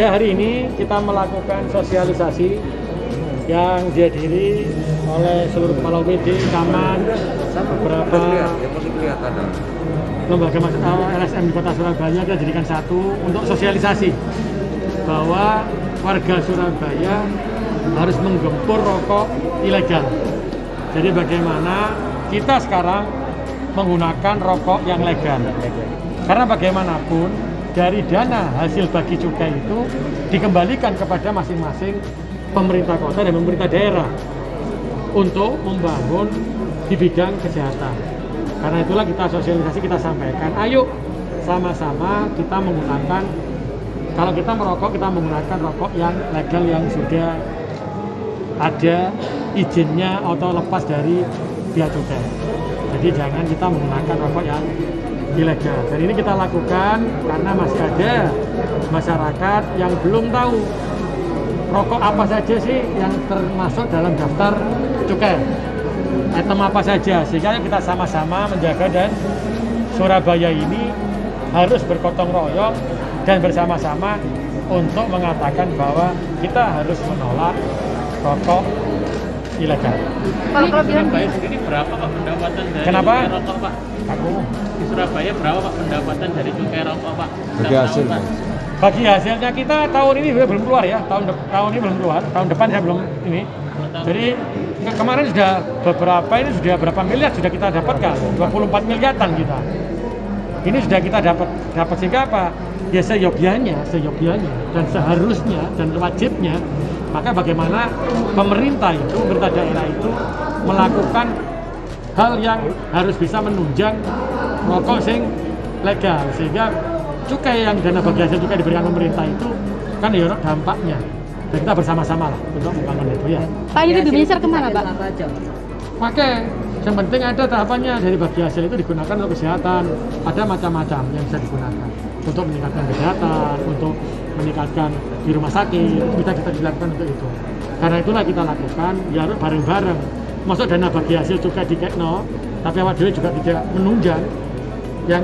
Pada hari ini kita melakukan sosialisasi yang dihadiri oleh seluruh kepala UPD, camat, beberapa lembaga LSM di Kota Surabaya. Kita jadikan satu untuk sosialisasi bahwa warga Surabaya harus menggempur rokok ilegal. Jadi bagaimana kita sekarang menggunakan rokok yang legal. Karena bagaimanapun dari dana hasil bagi cukai itu dikembalikan kepada masing-masing pemerintah kota dan pemerintah daerah untuk membangun di bidang kesehatan. Karena itulah kita sosialisasi, kita sampaikan, ayo sama-sama kita menggunakan, kalau kita merokok, kita menggunakan rokok yang legal yang sudah ada izinnya atau lepas dari bea cukai. Jadi jangan kita menggunakan rokok yang ilegal. Dan ini kita lakukan karena masih ada masyarakat yang belum tahu rokok apa saja sih yang termasuk dalam daftar cukai, item apa saja, sehingga kita sama-sama menjaga dan Surabaya ini harus bergotong royong dan bersama-sama untuk mengatakan bahwa kita harus menolak rokok ilegal. Pak, kalau Surabaya sendiri berapa Pak pendapatan dari cukai rokok Pak? Di Surabaya berapa Pak pendapatan dari cukai rokok Pak? Bagi hasil, bagi hasilnya kita tahun ini belum keluar ya, tahun ini belum keluar, tahun depan saya belum ini. Jadi kemarin sudah beberapa, ini sudah berapa miliar sudah kita dapatkan, 24 miliaran kita. Ini sudah kita dapat sehingga apa? Ya seyogyanya dan seharusnya dan wajibnya. Maka bagaimana pemerintah daerah itu melakukan hal yang harus bisa menunjang rokok sing legal, sehingga cukai yang dana bagi hasil cukai diberikan pemerintah itu kan ya dampaknya. Dan kita bersama-sama lah untuk membangun itu ya. Pak, ini lebih menyasar kemana Pak? Maka yang penting ada tahapannya, dari bagi hasil itu digunakan untuk kesehatan. Ada macam-macam yang bisa digunakan untuk meningkatkan kesehatan, untuk meningkatkan di rumah sakit, kita dilakukan untuk itu. Karena itulah kita lakukan ya bareng-bareng. Masuk dana bagi hasil juga dikekno, tapi awak dhewe juga tidak menunjang yang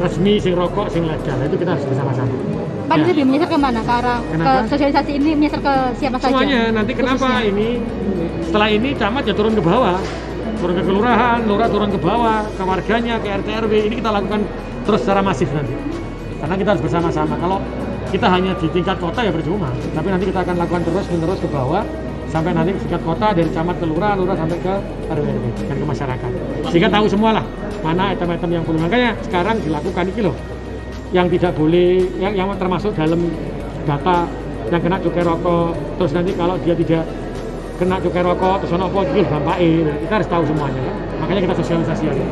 resmi sing rokok sing legal. Itu kita harus bersama-sama. Pak, ini lebih menyasar kemana? Ke arah ke sosialisasi ini menyasar ke siapa saja? Semuanya. Nanti kenapa khususnya? Ini setelah ini camat ya turun ke bawah, turun ke kelurahan, lurah turun ke bawah, ke warganya, ke RT RW. Ini kita lakukan terus secara masif nanti. Karena kita harus bersama-sama. Kalau kita hanya di tingkat kota ya percuma, tapi nanti kita akan lakukan terus-menerus ke bawah sampai nanti ke tingkat kota, dari camat ke lurah, lurah sampai ke RW dan ke masyarakat. Sehingga tahu semua lah mana item-item yang perlu. Makanya sekarang dilakukan ini loh, yang tidak boleh, yang termasuk dalam data yang kena cukai rokok. Terus nanti kalau dia tidak kena cukai rokok, terus ono apa itu dampaknya, kita harus tahu semuanya kan? Makanya kita sosialisasi aja.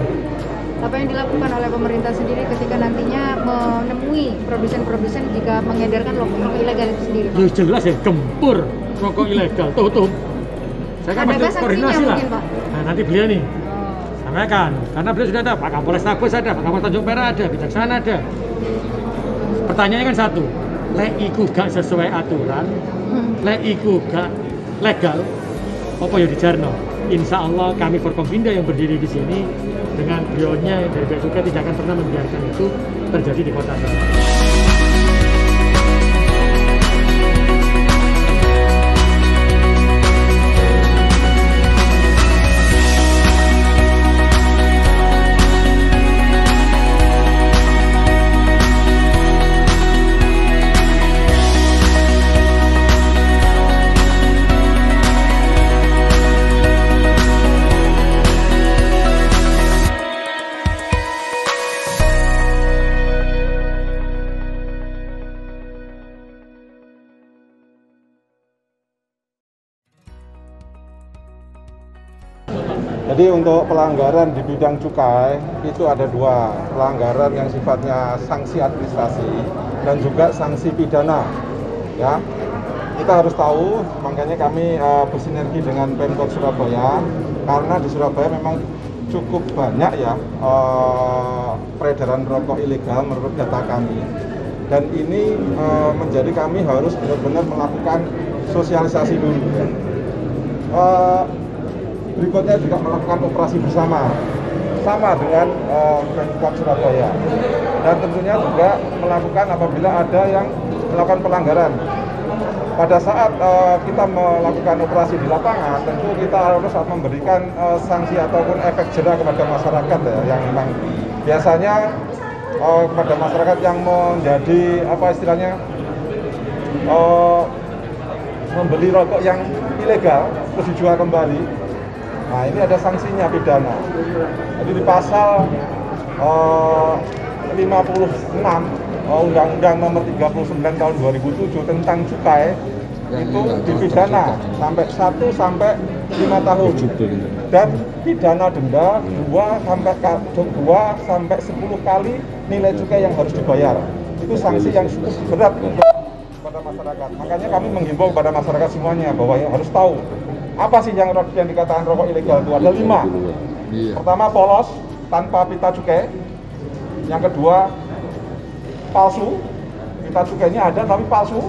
Apa yang dilakukan oleh pemerintah sendiri ketika nantinya menemui produsen-produsen jika mengedarkan rokok ilegal itu sendiri? Ya jelas ya, gempur rokok ilegal, tutup. Saya kan pasti koordinasi lah. Mungkin, Pak? Nah nanti beliau nih sampaikan, karena beliau sudah ada, Pak Kapolres Tabes ada, Pak Kapolres Tanjung Perak ada, Kejaksaan ada. Pertanyaannya kan satu, lek iku gak sesuai aturan, lek iku gak legal, apa ya dijarno? Insya Allah kami Forkompinda yang berdiri di sini dengan beliaunya dari Bea Cukai tidak akan pernah membiarkan itu terjadi di kota Surabaya. Jadi untuk pelanggaran di bidang cukai itu ada dua, pelanggaran yang sifatnya sanksi administrasi dan juga sanksi pidana. Ya, kita harus tahu, makanya kami bersinergi dengan Pemkot Surabaya karena di Surabaya memang cukup banyak ya peredaran rokok ilegal menurut data kami. Dan ini menjadi kami harus benar-benar melakukan sosialisasi dulu. Berikutnya juga melakukan operasi bersama sama dengan Pemkot Surabaya, dan tentunya juga melakukan apabila ada yang melakukan pelanggaran. Pada saat kita melakukan operasi di lapangan, tentu kita harus memberikan sanksi ataupun efek jera kepada masyarakat ya, yang memang biasanya kepada masyarakat yang menjadi apa istilahnya membeli rokok yang ilegal terus dijual kembali. Nah ini ada sanksinya pidana. Jadi di pasal 56 Undang-Undang Nomor 39 Tahun 2007 tentang cukai itu dipidana sampai 1 sampai 5 tahun dan pidana denda 2 sampai 10 kali nilai cukai yang harus dibayar. Itu sanksi yang cukup berat untuk kepada masyarakat. Makanya kami menghimbau kepada masyarakat semuanya bahwa harus tahu apa sih yang dikatakan rokok ilegal itu. Ada 5. Pertama, polos tanpa pita cukai. Yang kedua, palsu, pita cukainya ada tapi palsu.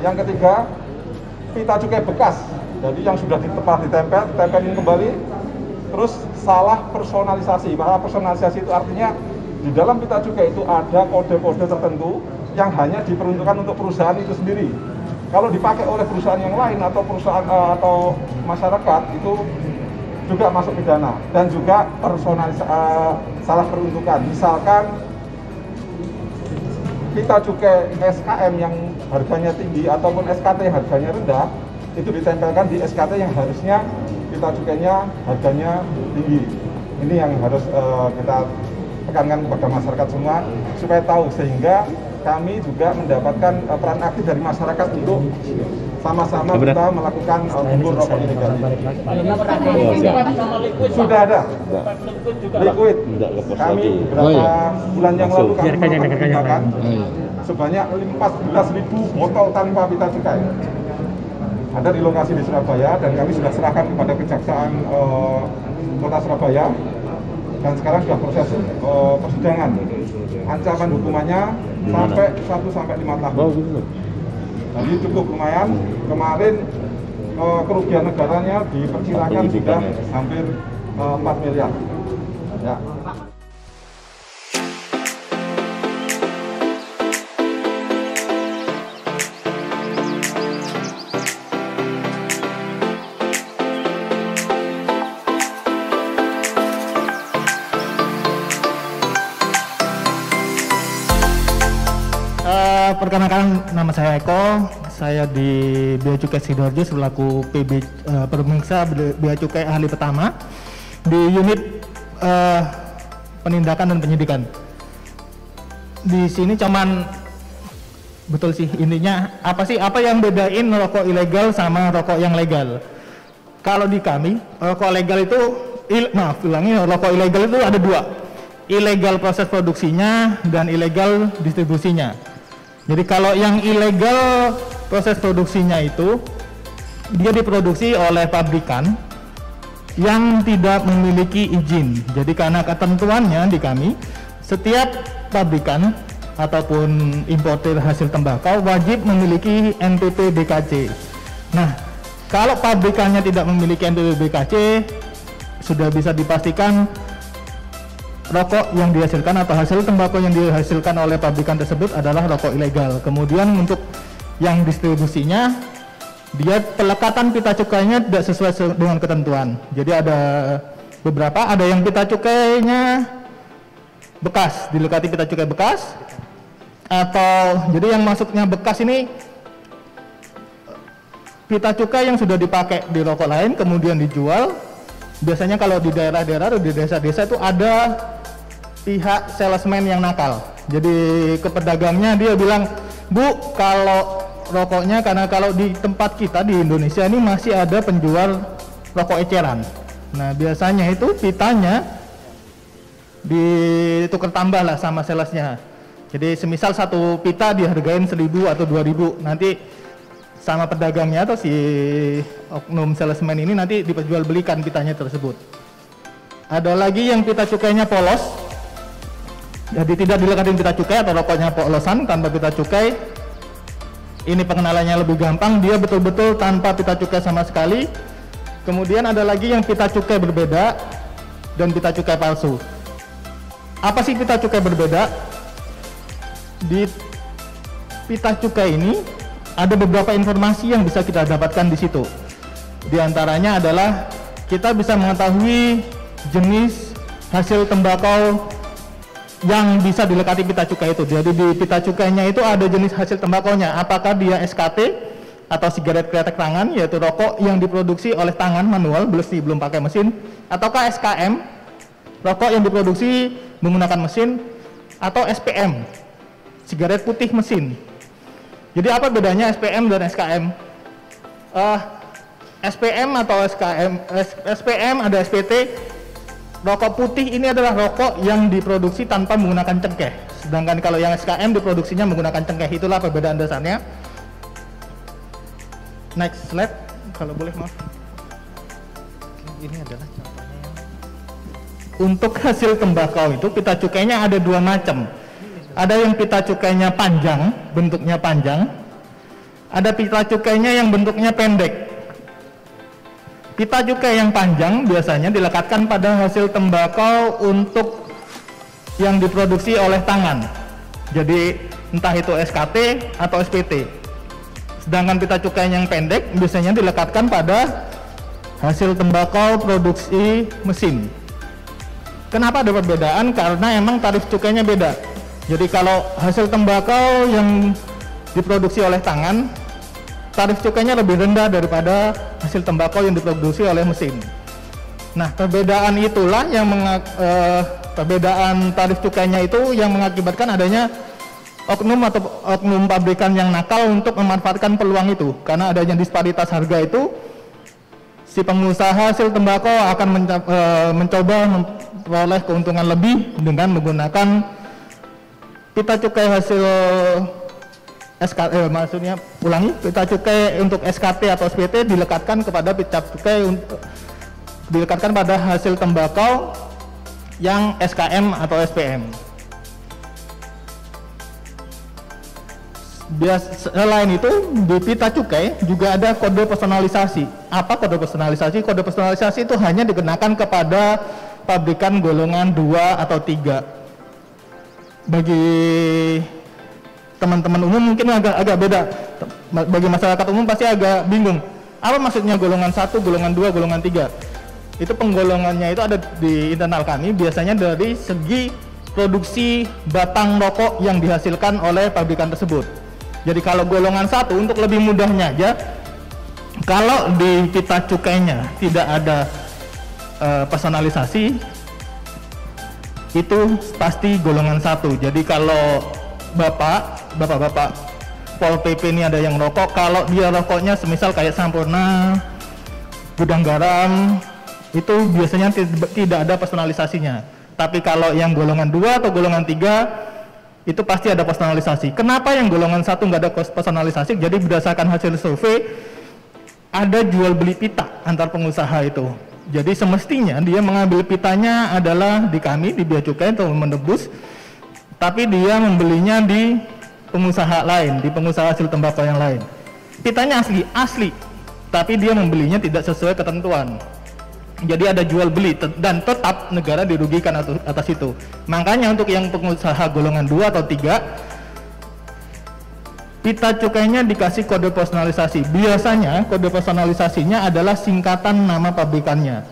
Yang ketiga, pita cukai bekas, jadi yang sudah ditempelin kembali. Terus salah personalisasi. Salah personalisasi itu artinya di dalam pita cukai itu ada kode-kode tertentu yang hanya diperuntukkan untuk perusahaan itu sendiri. Kalau dipakai oleh perusahaan yang lain atau perusahaan atau masyarakat itu juga masuk pidana. Dan juga salah peruntukan. Misalkan pita cukai SKM yang harganya tinggi ataupun SKT harganya rendah itu ditempelkan di SKT yang harusnya pita cukainya harganya tinggi. Ini yang harus kita tekankan kepada masyarakat semua supaya tahu, sehingga kami juga mendapatkan peran aktif dari masyarakat untuk sama-sama kita melakukan gugur rokok ilegal ini. Sudah ada liquid. Kami beberapa bulan yang lalu kami melakukan penindakan sebanyak 14.000 botol tanpa pita cukai. Ada di lokasi di Surabaya dan kami sudah serahkan kepada Kejaksaan Kota Surabaya dan sekarang sudah proses persidangan. Ancaman hukumannya sampai 1 sampai 5 tahun. Jadi cukup lumayan. Kemarin kerugian negaranya diperkirakan sudah hampir 4 miliar. Ya. Perkenalkan, nama saya Eko. Saya di Bea Cukai Sidoarjo selaku PB Pemeriksa Bea Cukai Ahli Pertama di unit penindakan dan penyidikan. Di sini cuman betul sih intinya apa yang bedain rokok ilegal sama rokok yang legal. Kalau di kami rokok legal itu rokok ilegal itu ada 2. Ilegal proses produksinya dan ilegal distribusinya. Jadi kalau yang ilegal proses produksinya itu dia diproduksi oleh pabrikan yang tidak memiliki izin. Jadi karena ketentuannya di kami, setiap pabrikan ataupun importer hasil tembakau wajib memiliki NPP BKC. Nah, kalau pabrikannya tidak memiliki NPP BKC, sudah bisa dipastikan rokok yang dihasilkan atau hasil tembakau yang dihasilkan oleh pabrikan tersebut adalah rokok ilegal. Kemudian untuk yang distribusinya, dia pelekatan pita cukainya tidak sesuai dengan ketentuan. Jadi ada beberapa, ada yang pita cukainya bekas, dilekati pita cukai bekas, atau jadi yang masuknya bekas ini pita cukai yang sudah dipakai di rokok lain kemudian dijual. Biasanya kalau di daerah-daerah atau di desa-desa itu ada pihak salesman yang nakal. Jadi ke pedagangnya dia bilang, "Bu, kalau rokoknya, karena kalau di tempat kita di Indonesia ini masih ada penjual rokok eceran. Nah, biasanya itu pitanya ditukar tambah lah sama salesnya. Jadi semisal satu pita dihargain 1.000 atau 2.000, nanti sama pedagangnya atau si oknum salesman ini nanti diperjualbelikan pitanya tersebut. Ada lagi yang pita cukainya polos, jadi tidak dilekatin pita cukai atau rokoknya polosan tanpa pita cukai. Ini pengenalannya lebih gampang, dia betul-betul tanpa pita cukai sama sekali. Kemudian ada lagi yang pita cukai berbeda dan pita cukai palsu. Apa sih pita cukai berbeda? Di pita cukai ini ada beberapa informasi yang bisa kita dapatkan di situ. Di antaranya adalah kita bisa mengetahui jenis hasil tembakau yang bisa dilekati pita cukai itu. Jadi di pita cukainya itu ada jenis hasil tembakaunya, apakah dia SKT atau sigaret kretek tangan, yaitu rokok yang diproduksi oleh tangan manual, belum pakai mesin, ataukah SKM, rokok yang diproduksi menggunakan mesin, atau SPM, sigaret putih mesin. Jadi apa bedanya SPM dan SKM? SPM atau SKM, SPM ada SPT. Rokok putih ini adalah rokok yang diproduksi tanpa menggunakan cengkeh. Sedangkan kalau yang SKM diproduksinya menggunakan cengkeh. Itulah perbedaan dasarnya. Next slide, kalau boleh maaf. Ini adalah contohnya. Untuk hasil tembakau itu pita cukainya ada dua macam. Ada yang pita cukainya panjang, bentuknya panjang. Ada pita cukainya yang bentuknya pendek. Pita cukai yang panjang biasanya dilekatkan pada hasil tembakau untuk yang diproduksi oleh tangan. Jadi entah itu SKT atau SPT. Sedangkan pita cukai yang pendek biasanya dilekatkan pada hasil tembakau produksi mesin. Kenapa ada perbedaan? Karena emang tarif cukainya beda. Jadi kalau hasil tembakau yang diproduksi oleh tangan, tarif cukainya lebih rendah daripada hasil tembakau yang diproduksi oleh mesin. Nah, perbedaan itulah yang perbedaan tarif cukainya itu yang mengakibatkan adanya oknum atau oknum pabrikan yang nakal untuk memanfaatkan peluang itu. Karena adanya disparitas harga itu, si pengusaha hasil tembakau akan mencoba memperoleh keuntungan lebih dengan menggunakan pita cukai hasil SKT, maksudnya ulangi, pita cukai untuk SKT atau SPT dilekatkan kepada pita cukai untuk dilekatkan pada hasil tembakau yang SKM atau SPM. Selain itu di pita cukai juga ada kode personalisasi. Apa kode personalisasi? Kode personalisasi itu hanya dikenakan kepada pabrikan golongan 2 atau 3. Bagi teman-teman umum mungkin agak beda. Bagi masyarakat umum pasti agak bingung. Apa maksudnya golongan 1, golongan 2, golongan 3? Itu penggolongannya itu ada di internal kami, biasanya dari segi produksi batang rokok yang dihasilkan oleh pabrikan tersebut. Jadi kalau golongan 1, untuk lebih mudahnya aja, kalau di pita cukainya tidak ada personalisasi, itu pasti golongan 1. Jadi kalau bapak Pol PP ini ada yang rokok, kalau dia rokoknya semisal kayak Sampurna, Gudang Garam, itu biasanya tidak ada personalisasinya. Tapi kalau yang golongan 2 atau golongan 3 itu pasti ada personalisasi. Kenapa yang golongan 1 nggak ada personalisasi? Jadi berdasarkan hasil survei ada jual beli pita antar pengusaha itu. Jadi semestinya dia mengambil pitanya adalah di kami, di Bea Cukai atau menebus, tapi dia membelinya di pengusaha lain, di pengusaha hasil tembakau yang lain. Pitanya asli, tapi dia membelinya tidak sesuai ketentuan. Jadi ada jual beli dan tetap negara dirugikan atas itu. Makanya untuk yang pengusaha golongan 2 atau 3, pita cukainya dikasih kode personalisasi. Biasanya kode personalisasinya adalah singkatan nama pabrikannya.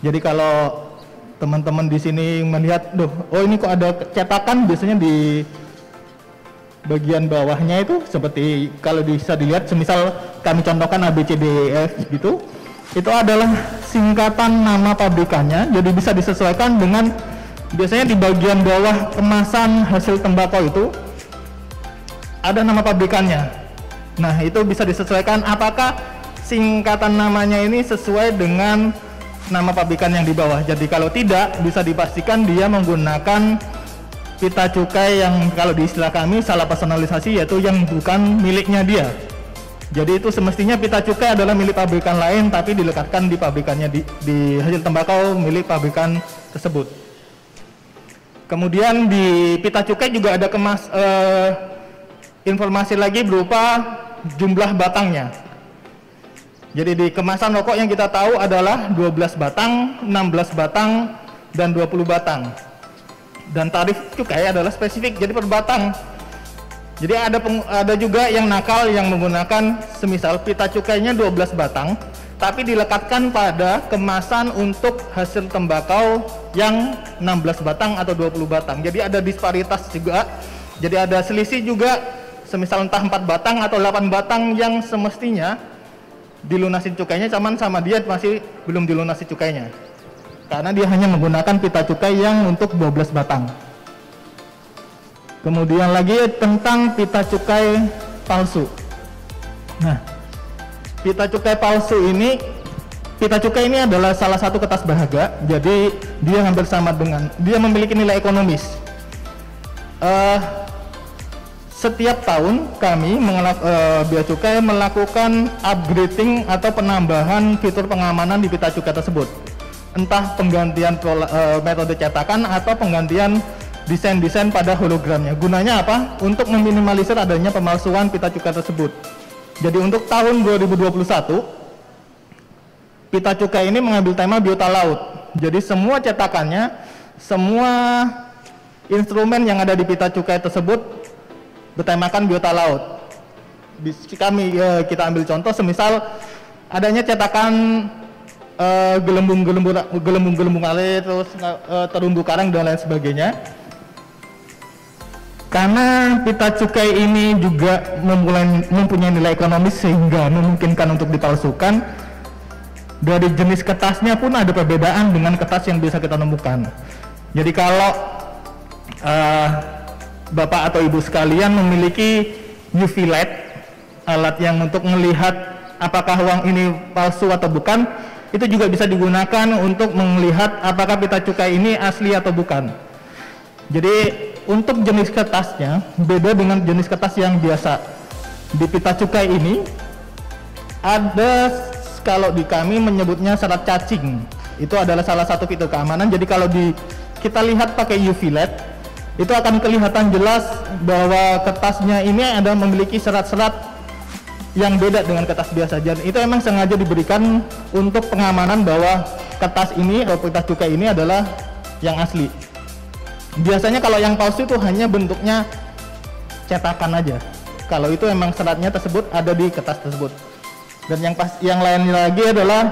Jadi kalau teman-teman di sini melihat, oh ini kok ada cetakan, biasanya di bagian bawahnya itu seperti kalau bisa dilihat, semisal kami contohkan ABCDEF gitu, itu adalah singkatan nama pabrikannya. Jadi bisa disesuaikan dengan, biasanya di bagian bawah kemasan hasil tembakau itu ada nama pabrikannya. Nah, itu bisa disesuaikan apakah singkatan namanya ini sesuai dengan nama pabrikan yang di bawah. Jadi kalau tidak, bisa dipastikan dia menggunakan pita cukai yang kalau di istilah kami salah personalisasi, yaitu yang bukan miliknya dia. Jadi itu semestinya pita cukai adalah milik pabrikan lain, tapi dilekatkan di pabrikannya, di hasil tembakau milik pabrikan tersebut. Kemudian di pita cukai juga ada informasi lagi berupa jumlah batangnya. Jadi di kemasan rokok yang kita tahu adalah 12 batang, 16 batang, dan 20 batang. Dan tarif cukai adalah spesifik, jadi per batang. Jadi ada juga yang nakal yang menggunakan semisal pita cukainya 12 batang, tapi dilekatkan pada kemasan untuk hasil tembakau yang 16 batang atau 20 batang. Jadi ada disparitas juga. Jadi ada selisih juga, semisal entah 4 batang atau 8 batang yang semestinya dilunasi cukainya, cuman sama dia masih belum dilunasi cukainya. Karena dia hanya menggunakan pita cukai yang untuk 12 batang. Kemudian lagi tentang pita cukai palsu. Nah, pita cukai palsu ini, pita cukai ini adalah salah satu kertas berharga. Jadi dia hampir sama dengan, dia memiliki nilai ekonomis. Setiap tahun kami Bea Cukai melakukan upgrading atau penambahan fitur pengamanan di pita cukai tersebut. Entah penggantian metode cetakan atau penggantian desain-desain pada hologramnya. Gunanya apa? Untuk meminimalisir adanya pemalsuan pita cukai tersebut. Jadi untuk tahun 2021 pita cukai ini mengambil tema biota laut. Jadi semua cetakannya, semua instrumen yang ada di pita cukai tersebut bertemakan biota laut. Kita ambil contoh semisal adanya cetakan gelembung air, terus terumbu karang dan lain sebagainya. Karena pita cukai ini juga mempunyai nilai ekonomis sehingga memungkinkan untuk dipalsukan. Dari jenis kertasnya pun ada perbedaan dengan kertas yang bisa kita temukan. Jadi kalau Bapak atau Ibu sekalian memiliki UV light, alat yang untuk melihat apakah uang ini palsu atau bukan, itu juga bisa digunakan untuk melihat apakah pita cukai ini asli atau bukan. Jadi untuk jenis kertasnya beda dengan jenis kertas yang biasa. Di pita cukai ini ada, kalau di kami menyebutnya serat cacing. Itu adalah salah satu fitur keamanan. Jadi kalau kita lihat pakai UV LED, itu akan kelihatan jelas bahwa kertasnya ini ada memiliki serat-serat yang beda dengan kertas biasa. Dan itu emang sengaja diberikan untuk pengamanan bahwa kertas ini atau pita cukai ini adalah yang asli. Biasanya kalau yang palsu itu hanya bentuknya cetakan aja. Kalau itu emang seratnya tersebut ada di kertas tersebut. Dan yang lain lagi adalah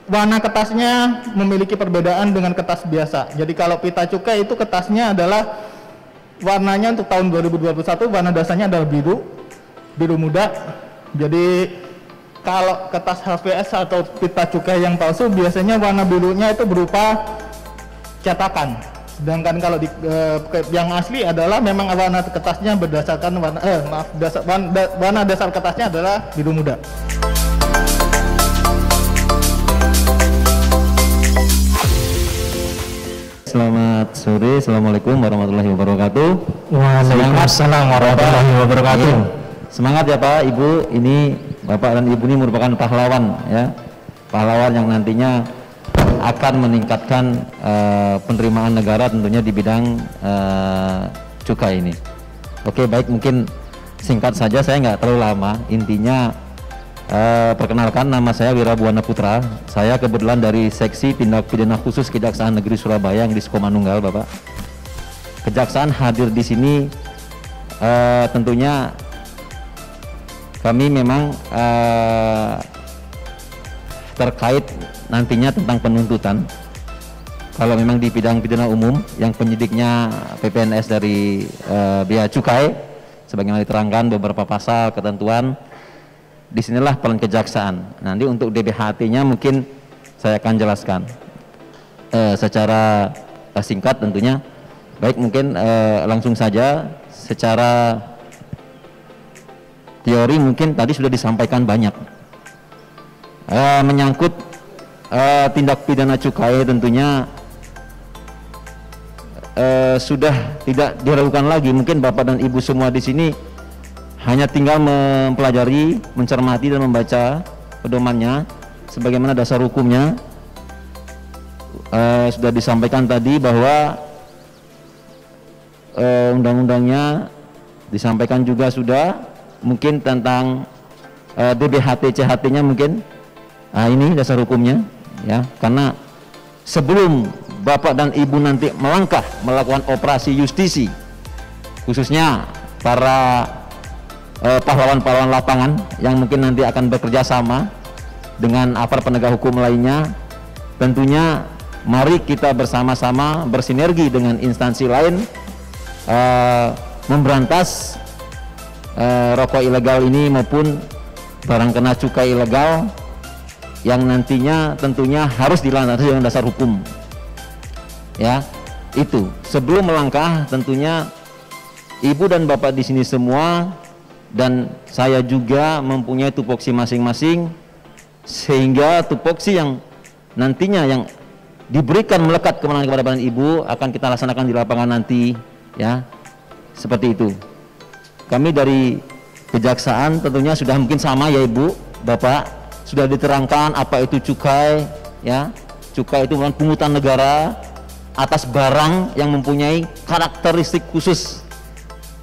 warna kertasnya memiliki perbedaan dengan kertas biasa. Jadi kalau pita cukai itu kertasnya adalah warnanya untuk tahun 2021 warna dasarnya adalah biru muda. Jadi kalau kertas HVS atau pita cukai yang palsu biasanya warna birunya itu berupa cetakan. Sedangkan kalau yang asli adalah memang warna kertasnya berdasarkan warna dasar kertasnya adalah biru muda. Selamat sore, assalamualaikum warahmatullahi wabarakatuh. Waalaikumsalam warahmatullahi wabarakatuh. Semangat ya Pak, Ibu. Ini Bapak dan Ibu ini merupakan pahlawan ya, pahlawan yang nantinya akan meningkatkan penerimaan negara tentunya di bidang cukai ini. Oke, baik, mungkin singkat saja, saya nggak terlalu lama. Intinya perkenalkan, nama saya Wirabuana Putra. Saya kebetulan dari Seksi Tindak Pidana Khusus Kejaksaan Negeri Surabaya yang di Sukomanunggal, Bapak. Kejaksaan hadir di sini tentunya kami memang terkait nantinya tentang penuntutan. Kalau memang di bidang pidana umum yang penyidiknya PPNS dari Bea Cukai, sebagaimana diterangkan beberapa pasal ketentuan, disinilah peran kejaksaan. Nanti untuk DBHT-nya mungkin saya akan jelaskan secara singkat tentunya. Baik, mungkin langsung saja secara teori mungkin tadi sudah disampaikan banyak menyangkut tindak pidana cukai. Tentunya sudah tidak diragukan lagi. Mungkin Bapak dan Ibu semua di sini hanya tinggal mempelajari, mencermati dan membaca pedomannya sebagaimana dasar hukumnya. Sudah disampaikan tadi bahwa undang-undangnya disampaikan juga sudah, mungkin tentang DBHT CHT-nya mungkin. Nah, ini dasar hukumnya ya, karena sebelum Bapak dan Ibu nanti melangkah melakukan operasi justisi, khususnya para pahlawan-pahlawan lapangan yang mungkin nanti akan bekerja sama dengan aparat penegak hukum lainnya. Tentunya mari kita bersama-sama bersinergi dengan instansi lain memberantas rokok ilegal ini maupun barang kena cukai ilegal yang nantinya tentunya harus dilandasi dengan dasar hukum. Ya, itu sebelum melangkah tentunya Ibu dan Bapak di sini semua dan saya juga mempunyai tupoksi masing-masing, sehingga tupoksi yang nantinya yang diberikan melekat kemenangan kepada Bapak dan Ibu akan kita laksanakan di lapangan nanti, ya, seperti itu. Kami dari Kejaksaan tentunya sudah mungkin sama ya Ibu, Bapak, sudah diterangkan apa itu cukai, ya. Cukai itu merupakan pungutan negara atas barang yang mempunyai karakteristik khusus.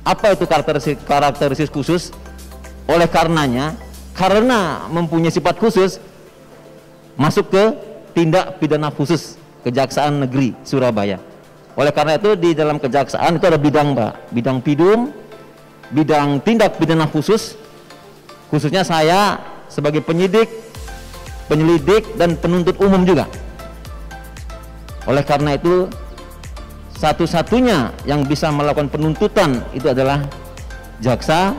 Apa itu karakteristik khusus? Oleh karenanya, karena mempunyai sifat khusus, masuk ke tindak pidana khusus Kejaksaan Negeri Surabaya. Oleh karena itu di dalam kejaksaan itu ada bidang, Pak, bidang pidum, bidang tindak pidana khusus, khususnya saya sebagai penyidik, penyelidik dan penuntut umum juga. Oleh karena itu satu-satunya yang bisa melakukan penuntutan itu adalah jaksa,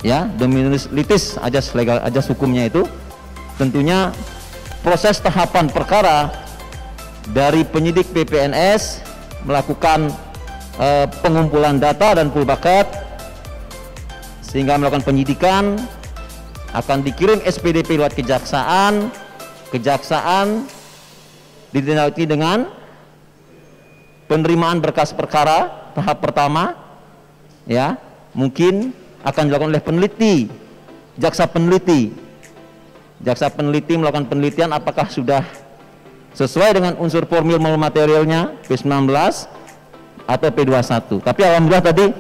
ya, dominus litis, ajas legal, ajas hukumnya itu. Tentunya proses tahapan perkara dari penyidik PPNS melakukan pengumpulan data dan pool bakat sehingga melakukan penyidikan, akan dikirim SPDP lewat kejaksaan, kejaksaan ditindaklanjuti dengan penerimaan berkas perkara tahap pertama, ya, mungkin akan dilakukan oleh peneliti, jaksa peneliti. Jaksa peneliti melakukan penelitian apakah sudah sesuai dengan unsur formil materialnya P19 atau P21. Tapi alhamdulillah tadi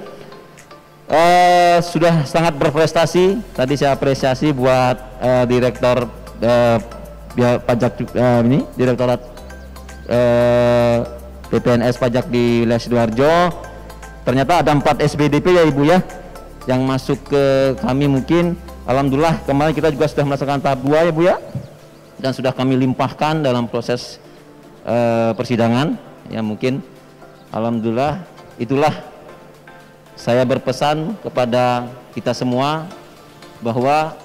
sudah sangat berprestasi. Tadi saya apresiasi buat direktur pajak ini, direktorat PPNS pajak di wilayah Sidoarjo. Ternyata ada 4 SPDP ya Ibu ya yang masuk ke kami. Mungkin alhamdulillah kemarin kita juga sudah melaksanakan tahap 2 ya Bu ya, dan sudah kami limpahkan dalam proses persidangan ya. Mungkin alhamdulillah itulah saya berpesan kepada kita semua bahwa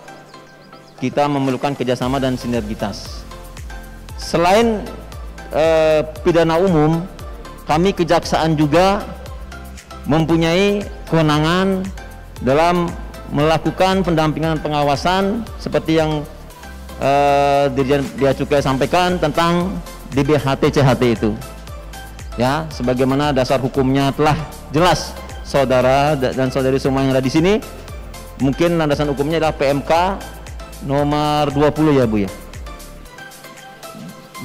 kita memerlukan kerjasama dan sinergitas. Selain pidana umum, kami kejaksaan juga mempunyai kewenangan dalam melakukan pendampingan pengawasan seperti yang Dirjen Bea Cukai sampaikan tentang DBHT CHT itu, ya, sebagaimana dasar hukumnya telah jelas saudara dan saudari semua yang ada di sini. Mungkin landasan hukumnya adalah PMK nomor 20 ya Bu ya,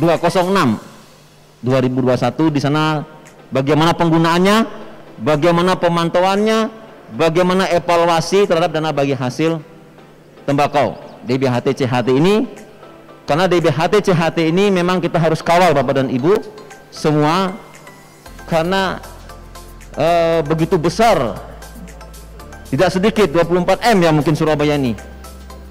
206 2021. Di sana bagaimana penggunaannya, bagaimana pemantauannya, bagaimana evaluasi terhadap dana bagi hasil tembakau DBHT CHT ini. Karena DBHT CHT ini memang kita harus kawal Bapak dan Ibu semua, karena begitu besar, tidak sedikit, 24M ya mungkin Surabaya ini.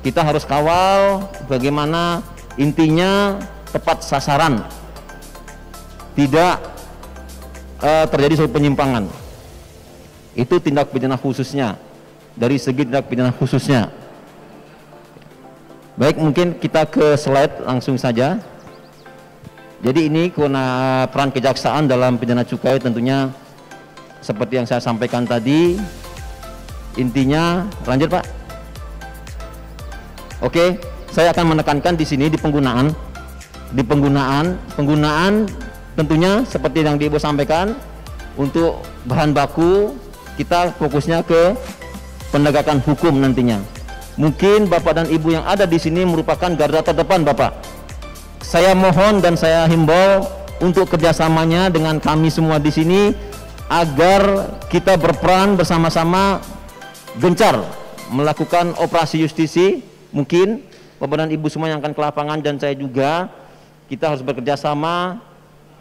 Kita harus kawal bagaimana intinya tepat sasaran, tidak terjadi suatu penyimpangan. Itu tindak pidana khususnya, dari segi tindak pidana khususnya. Baik, mungkin kita ke slide langsung saja. Jadi ini peran kejaksaan dalam pidana cukai tentunya seperti yang saya sampaikan tadi. Intinya, lanjut Pak. Oke, saya akan menekankan di sini di penggunaan tentunya seperti yang Ibu sampaikan. Untuk bahan baku kita fokusnya ke penegakan hukum nantinya. Mungkin Bapak dan Ibu yang ada di sini merupakan garda terdepan Bapak. Saya mohon dan saya himbau untuk kerjasamanya dengan kami semua di sini agar kita berperan bersama-sama gencar melakukan operasi justisi. Mungkin Bapak dan Ibu semua yang akan ke lapangan dan saya juga, kita harus bekerja sama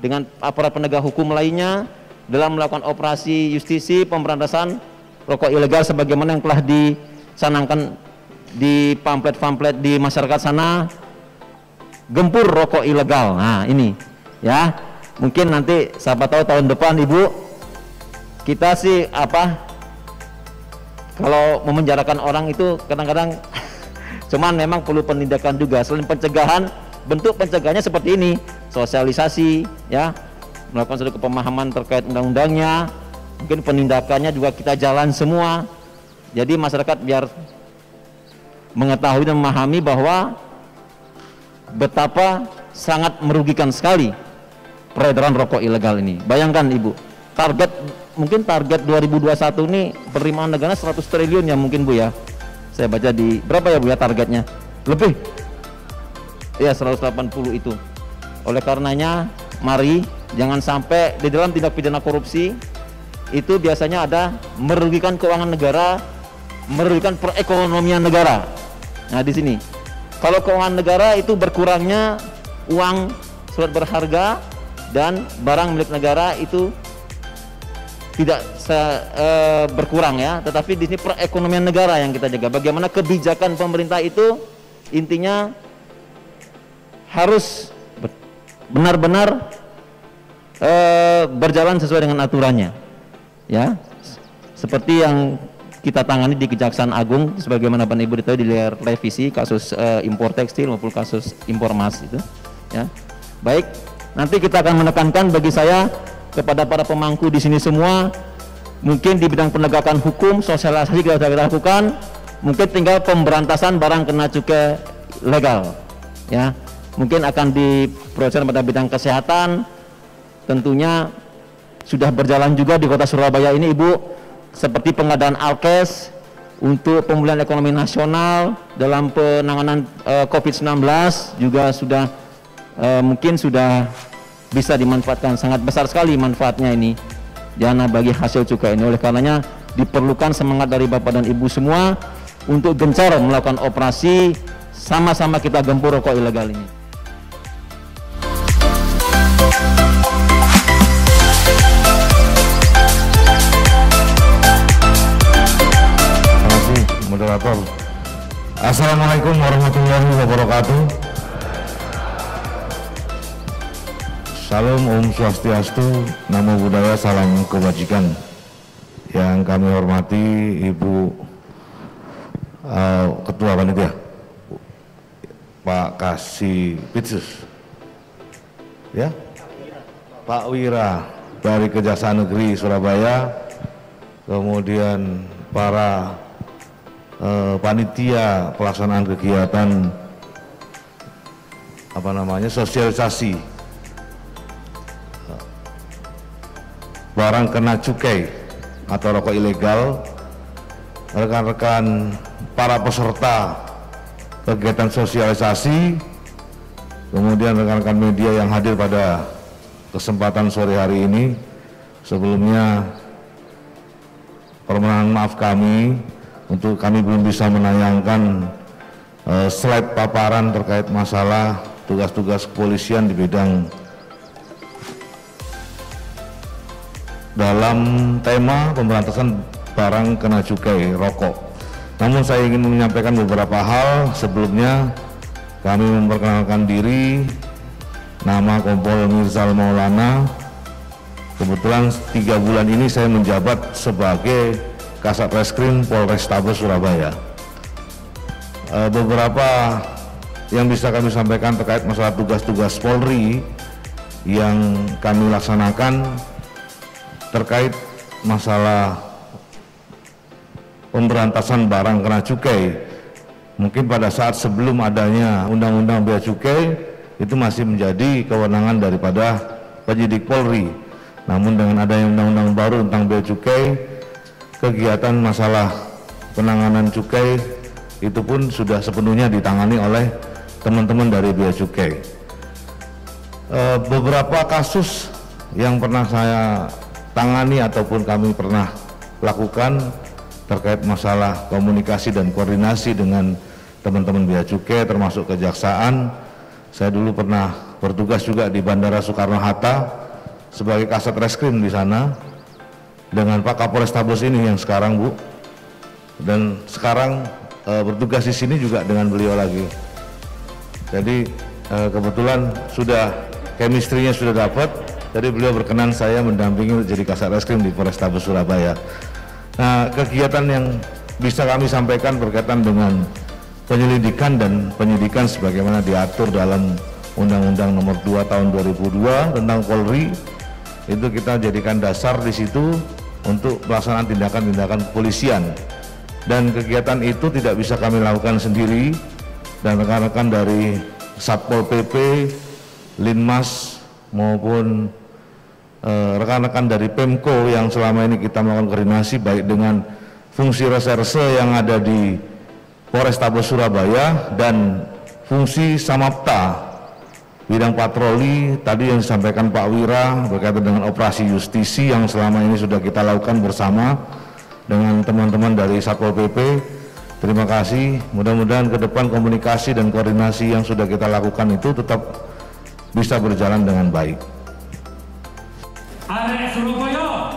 dengan aparat penegak hukum lainnya dalam melakukan operasi justisi pemberantasan rokok ilegal sebagaimana yang telah dicanangkan di pamflet-pamflet di masyarakat sana, gempur rokok ilegal. Nah ini ya, mungkin nanti siapa tahu tahun depan Ibu kita sih kalau memenjarakan orang itu kadang-kadang cuman memang perlu penindakan juga. Selain pencegahan, bentuk pencegahannya seperti ini, sosialisasi ya, melakukan suatu pemahaman terkait undang-undangnya, mungkin penindakannya juga kita jalan semua, jadi masyarakat biar mengetahui dan memahami bahwa betapa sangat merugikan sekali peredaran rokok ilegal ini. Bayangkan Ibu, mungkin target 2021 ini penerimaan negara 100 triliun ya mungkin Bu ya. Saya baca di berapa ya Bu ya targetnya? Lebih ya 180 itu. Oleh karenanya mari jangan sampai di dalam tindak pidana korupsi itu biasanya ada merugikan keuangan negara, merugikan perekonomian negara. Nah di sini kalau keuangan negara itu berkurangnya uang surat berharga dan barang milik negara itu tidak berkurang ya, tetapi di sini perekonomian negara yang kita jaga. Bagaimana kebijakan pemerintah itu intinya harus benar-benar berjalan sesuai dengan aturannya ya, seperti yang kita tangani di Kejaksaan Agung sebagaimana Bapak Ibu diketahui di revisi kasus impor tekstil maupun kasus impor emas itu ya. Baik, nanti kita akan menekankan bagi saya kepada para pemangku di sini semua, mungkin di bidang penegakan hukum, sosialisasi kita lakukan, mungkin tinggal pemberantasan barang kena cukai legal ya. Mungkin akan diproses pada bidang kesehatan, tentunya sudah berjalan juga di Kota Surabaya ini Ibu, seperti pengadaan alkes untuk pemulihan ekonomi nasional dalam penanganan COVID-19 juga sudah mungkin sudah bisa dimanfaatkan, sangat besar sekali manfaatnya ini dana bagi hasil cukai ini. Oleh karenanya diperlukan semangat dari Bapak dan Ibu semua untuk gencar melakukan operasi, sama-sama kita gempur rokok ilegal ini. Moderator. Assalamualaikum warahmatullahi wabarakatuh. Salam Om Swastiastu, Namo Buddhaya, salam kebajikan. Yang kami hormati Ibu Ketua Panitia Pak Kasih Pitsus ya, Pak Wira dari Kejaksaan Negeri Surabaya, kemudian para panitia pelaksanaan kegiatan sosialisasi barang kena cukai atau rokok ilegal, rekan-rekan para peserta kegiatan sosialisasi, kemudian rekan-rekan media yang hadir pada kesempatan sore hari ini. Sebelumnya permohonan maaf kami untuk kami belum bisa menayangkan slide paparan terkait masalah tugas-tugas kepolisian di bidang dalam tema pemberantasan barang kena cukai rokok. Namun saya ingin menyampaikan beberapa hal. Sebelumnya kami memperkenalkan diri, nama Kompol Mirzal Maulana. Kebetulan 3 bulan ini saya menjabat sebagai Kasat Reskrim Polrestabes Surabaya. Beberapa yang bisa kami sampaikan terkait masalah tugas-tugas Polri yang kami laksanakan terkait masalah pemberantasan barang kena cukai. Mungkin pada saat sebelum adanya Undang-Undang Bea Cukai itu masih menjadi kewenangan daripada penyidik Polri. Namun dengan adanya Undang-Undang baru tentang Bea Cukai, kegiatan masalah penanganan cukai itu pun sudah sepenuhnya ditangani oleh teman-teman dari Bea Cukai. Beberapa kasus yang pernah saya tangani ataupun kami pernah lakukan terkait masalah komunikasi dan koordinasi dengan teman-teman Bea Cukai termasuk Kejaksaan. Saya dulu pernah bertugas juga di Bandara Soekarno-Hatta sebagai Kasat Reskrim di sana. dengan Pak Kapolrestabes ini yang sekarang, Bu, dan sekarang bertugas di sini juga dengan beliau lagi. Jadi kebetulan sudah chemistry-nya sudah dapat, jadi beliau berkenan saya mendampingi untuk jadi Kasat-Reskrim di Polrestabes Surabaya. Nah, kegiatan yang bisa kami sampaikan berkaitan dengan penyelidikan dan penyidikan sebagaimana diatur dalam Undang-Undang Nomor 2 Tahun 2002 tentang Polri, itu kita jadikan dasar di situ untuk pelaksanaan tindakan-tindakan kepolisian. Dan kegiatan itu tidak bisa kami lakukan sendiri, dan rekan-rekan dari Satpol PP, Linmas maupun rekan-rekan dari Pemko yang selama ini kita melakukan koordinasi baik dengan fungsi reserse yang ada di Polrestabes Surabaya dan fungsi Samapta bidang patroli tadi yang disampaikan Pak Wira berkaitan dengan operasi justisi yang selama ini sudah kita lakukan bersama dengan teman-teman dari Satpol PP. Terima kasih, mudah-mudahan ke depan komunikasi dan koordinasi yang sudah kita lakukan itu tetap bisa berjalan dengan baik. Arek Surabaya,